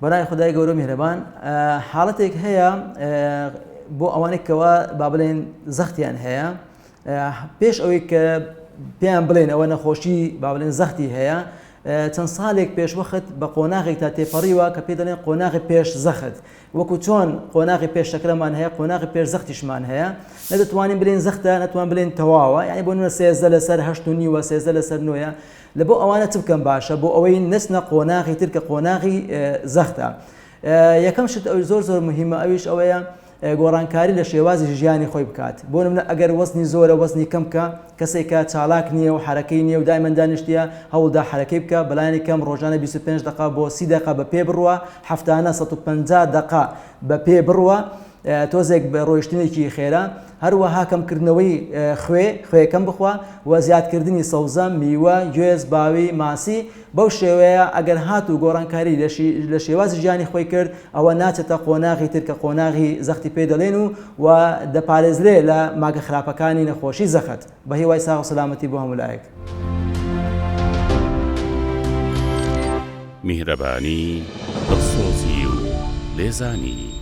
بەناوی خودای گەورە میهرەبان حاڵەتێک هەیە بۆ ئەوانەی کەوا با بڵێن زەختیان هەیە پێش ئەوەی کە پێیان بڵێن ئەوە نەخۆشی با بڵێن زەختی هەیە چەند ساڵێک پێشوەخت بە قۆناغێک تا تێپەڕیوە کە پێ دەڵێن قۆناغی پێش زەخت وەکو چۆن قۆناغی پێش شەکرەمان هەیە قۆناغی پێش زەختیشمان هەیە نەدەتوانین بڵێن زەختە نەتوان بڵێن تەواوە یعنی بۆ نمونە 13 لەسەر 8.5 13 لەسەر 9 لە بۆ ئەوانە چ بکەم باشە بۆ ئەوەی نەچنە قۆناغی تر کە قۆناغی زەختە یەکەم شت ئەوی زۆر مهمە ئەویش ئەوەیە گۆڕانکاری لە شێوازی ژیانی خۆی بکات بۆ نمونە ئەگەر وەزنی زۆرە وەزنی کەم کە کەسێکە چالاک نییە و حرەکەی نییە و دایمەن دانیشتە هەوڵدا حرەکەی بکە بەلایانی کەم ڕۆژانە 25 دقه بۆ 30 دقه بە پێ بڕوە هەفتانە 150 دقه بە پێ بڕوە تۆزێک بە ڕۆیشتنێکی خێرا هەروەها کەمکردنەوەی خوێەکەم بخوا و زیادکردنی سەوزە میوە گوێز باوی ماسی بەو شێوەیە ئەگەر هاتوو گۆڕانکاری لە شێوازی ژیانی خۆی کرد ئەوە ناچێتە قۆناغی تر کە قۆناغی زەختی پێ دەڵێن و دەپارێزرێ لە ماگە خراپەکانی نەخۆشی زەخت بە هیوای ساغ و سەلامەتی بۆ هەموو لایەک. میهرەبانی دڵسۆزی و لێزانی